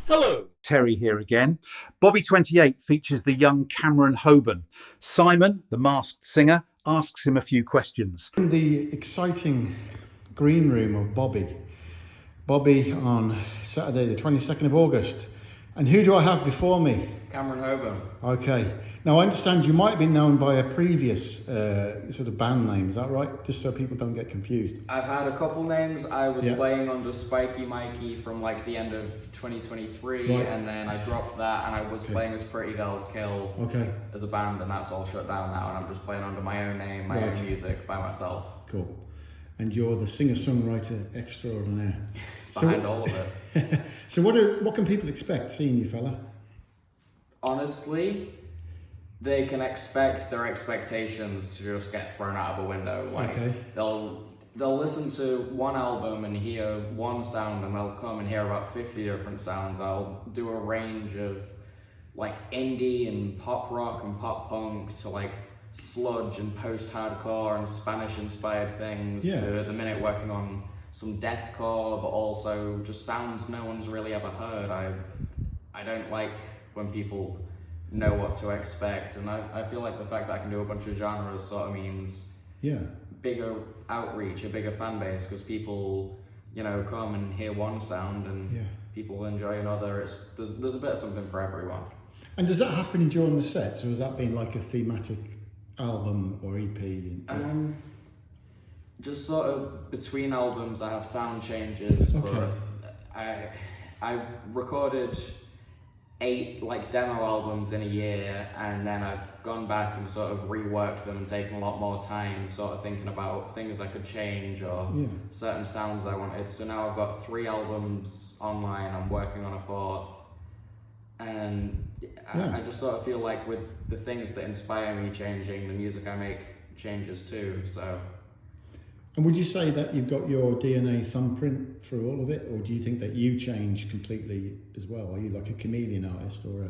Hello. Terry here again. BOBI 28 features the young Cameron Hoban. Simon, the masked singer, asks him a few questions. In the exciting green room of BOBI. BOBI on Saturday the 22nd of August. And who do I have before me? Cameron Hoban. Okay. Now I understand you might have been known by a previous sort of band name, is that right? Just so people don't get confused. I've had a couple names. I was playing under Spiky Mikey from like the end of 2023, Right. and then I dropped that and I was playing as Pretty Girls Kill as a band, and that's all shut down now, and I'm just playing under my own name, my own music by myself. Cool. And you're the singer-songwriter extraordinaire. Behind all of it. So what can people expect seeing you, fella? Honestly, they can expect their expectations to just get thrown out of a window. Like they'll listen to one album and hear one sound, and they'll come and hear about 50 different sounds. I'll do a range of like indie and pop rock and pop punk to like sludge and post-hardcore and Spanish-inspired things to at the minute working on some deathcore, but also just sounds no one's really ever heard. I don't like when people know what to expect, and I feel like the fact that I can do a bunch of genres sort of means bigger outreach, a bigger fan base, because people, come and hear one sound and people enjoy another. There's a bit of something for everyone. And does that happen during the sets, or has that been like a thematic album or EP? Just sort of between albums I have sound changes, but I recorded 8 like demo albums in a year, and then I've gone back and sort of reworked them and taken a lot more time sort of thinking about things I could change or certain sounds I wanted. So now I've got 3 albums online, I'm working on a 4th, and I just sort of feel like with the things that inspire me changing, the music I make changes too, so. And would you say that you've got your DNA thumbprint through all of it, or do you think that you change completely as well? Are you like a chameleon artist, or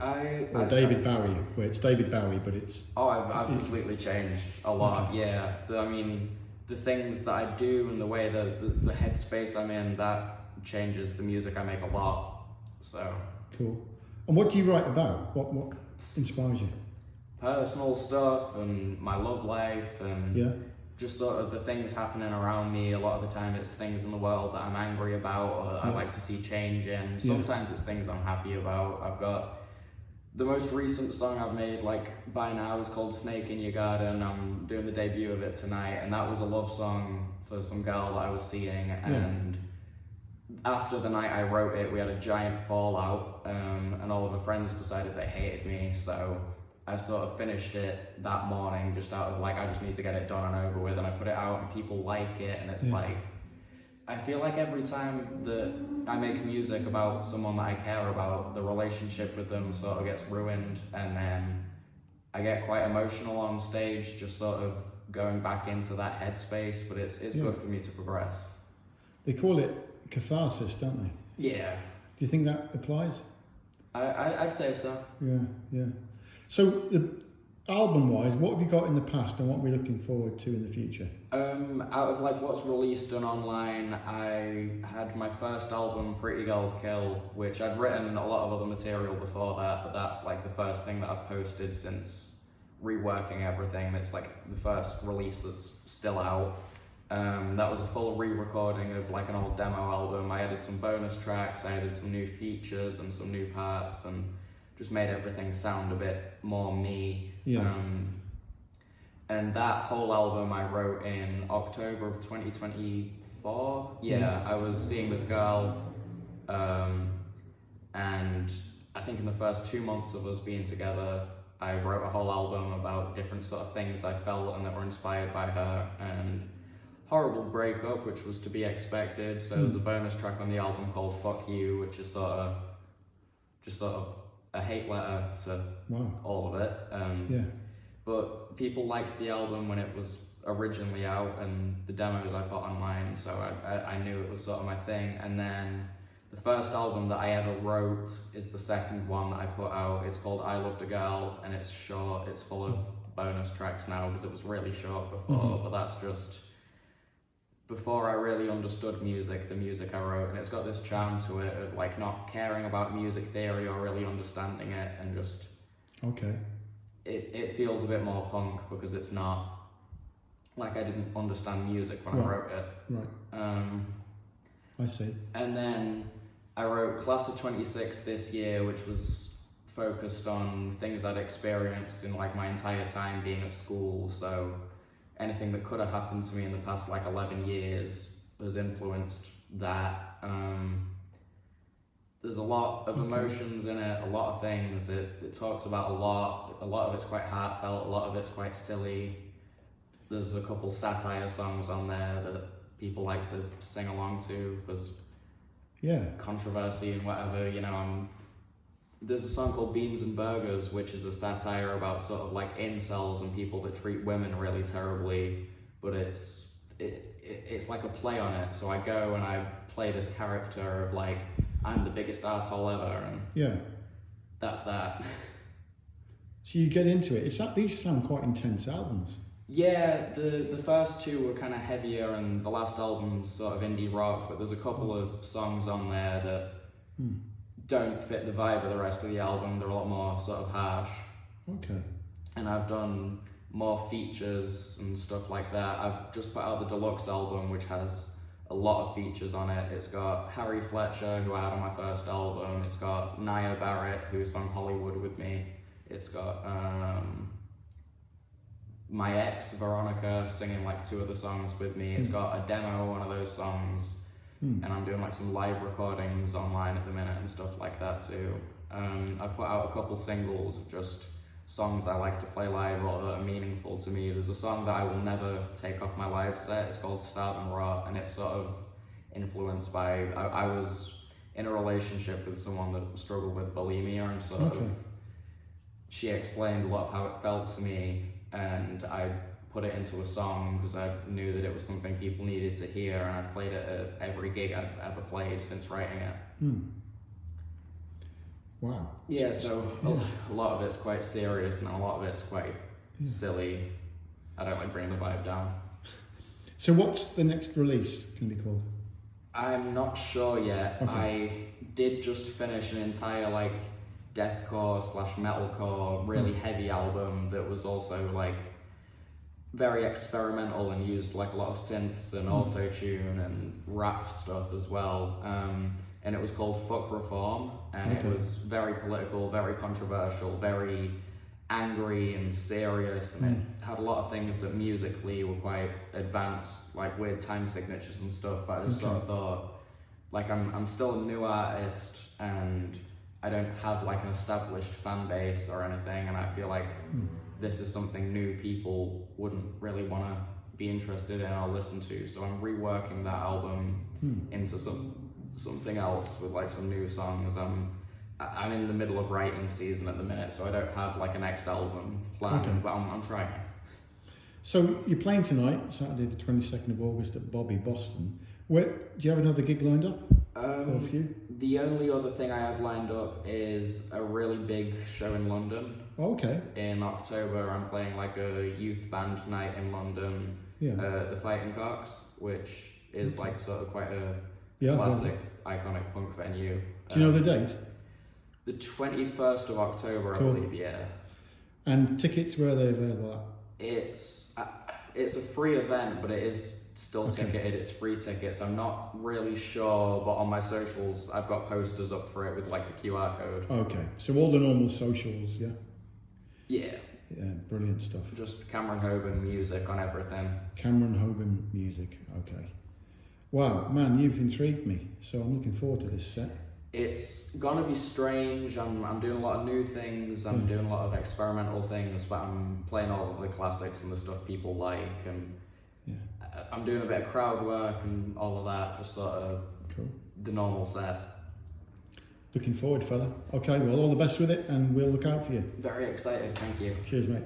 David Bowie, where it's David Bowie, but it's... Oh, I've completely changed a lot, the things that I do and the way the headspace I'm in, that changes the music I make a lot, so. Cool. And what do you write about? What inspires you? Personal stuff and my love life and just sort of the things happening around me. A lot of the time it's things in the world that I'm angry about or I like to see change in. Sometimes it's things I'm happy about. I've got the most recent song I've made like by now is called Snake in Your Garden. I'm doing the debut of it tonight, and that was a love song for some girl that I was seeing, and after the night I wrote it, we had a giant fallout, and all of her friends decided they hated me, so I sort of finished it that morning just out of like, I just need to get it done and over with, and I put it out and people like it, and it's like, I feel like every time that I make music about someone that I care about, the relationship with them sort of gets ruined, and then I get quite emotional on stage, just sort of going back into that headspace, but it's good for me to progress. They call it catharsis, don't they? Yeah. Do you think that applies? I'd say so. Yeah. So, the album-wise, what have you got in the past and what are we looking forward to in the future? Out of like what's released and online, I had my first album, Pretty Girls Kill, which I'd written a lot of other material before that, but that's like the first thing that I've posted since reworking everything. It's like the first release that's still out. That was a full re-recording of like an old demo album. I added some bonus tracks, I added some new features and some new parts, and just made everything sound a bit more me. And that whole album I wrote in October of 2024. I was seeing this girl, and I think in the first 2 months of us being together, I wrote a whole album about different sort of things I felt and that were inspired by her, and horrible breakup, which was to be expected. So there's a bonus track on the album called Fuck You, which is sort of a hate letter to all of it. But people liked the album when it was originally out and the demos I put online, so I knew it was sort of my thing. And then the first album that I ever wrote is the second one that I put out. It's called I Loved a Girl, and it's short. It's full of bonus tracks now because it was really short before, but that's just before I really understood music, the music I wrote, and it's got this charm to it of like not caring about music theory or really understanding it, and just okay. It feels a bit more punk because it's not like I didn't understand music when I wrote it. Right. I see. And then I wrote Class of 26 this year, which was focused on things I'd experienced in like my entire time being at school. So anything that could have happened to me in the past like 11 years has influenced that. There's a lot of emotions in it, a lot of things. It talks about a lot of it's quite heartfelt, a lot of it's quite silly. There's a couple satire songs on there that people like to sing along to because controversy and whatever, you know. There's a song called Beans and Burgers, which is a satire about sort of like incels and people that treat women really terribly, but it's like a play on it. So I go and I play this character of like, I'm the biggest asshole ever, and that's that. So you get into it. These sound quite intense albums. Yeah, the first two were kind of heavier, and the last album's sort of indie rock, but there's a couple of songs on there that don't fit the vibe of the rest of the album. They're a lot more sort of harsh. Okay. And I've done more features and stuff like that. I've just put out the deluxe album, which has a lot of features on it. It's got Harry Fletcher, who I had on my first album. It's got Nia Barrett, who's on Hollywood with me. It's got my ex, Veronica, singing like 2 of the songs with me. It's got a demo of one of those songs. And I'm doing like some live recordings online at the minute and stuff like that too. I've put out a couple singles of just songs I like to play live or that are meaningful to me. There's a song that I will never take off my live set. It's called Starve and Rot, and it's sort of influenced by, I was in a relationship with someone that struggled with bulimia, and sort of she explained a lot of how it felt to me, and I put it into a song because I knew that it was something people needed to hear, and I've played it at every gig I've ever played since writing it. Wow. Yeah, so a lot of it's quite serious and a lot of it's quite silly. I don't like bringing the vibe down. So what's the next release going to be called? I'm not sure yet. Okay. I did just finish an entire like deathcore / metalcore really heavy album that was also like very experimental and used like a lot of synths and auto-tune and rap stuff as well. And it was called Fuck Reform, and it was very political, very controversial, very angry and serious, and it had a lot of things that musically were quite advanced, like weird time signatures and stuff, but I just sort of thought, like I'm still a new artist, and I don't have like an established fan base or anything, and I feel like this is something new people wouldn't really want to be interested in or listen to, so I'm reworking that album into something else with like some new songs. I'm in the middle of writing season at the minute, so I don't have like a next album planned, but I'm trying. So you're playing tonight, Saturday the 22nd of August at BOBI, Boston. Do you have another gig lined up? Or a few? The only other thing I have lined up is a really big show in London. Okay. In October, I'm playing like a youth band night in London, the Fighting Cocks, which is like sort of quite a classic, iconic punk venue. Do you know the date? The 21st of October, I believe, And tickets, where are they available at? It's a free event, but it is still ticketed. It's free tickets. I'm not really sure, but on my socials, I've got posters up for it with like the QR code. Okay, so all the normal socials, Yeah, brilliant stuff. just Cameron Hoban music on everything. Cameron Hoban music, okay. Wow, man, you've intrigued me, so I'm looking forward to this set. It's gonna be strange. I'm doing a lot of new things. I'm doing a lot of experimental things, but I'm playing all of the classics and the stuff people like, and I'm doing a bit of crowd work and all of that, just sort of the normal set. Looking forward, fella. Okay, well, all the best with it, and we'll look out for you. Very excited, thank you. Cheers, mate.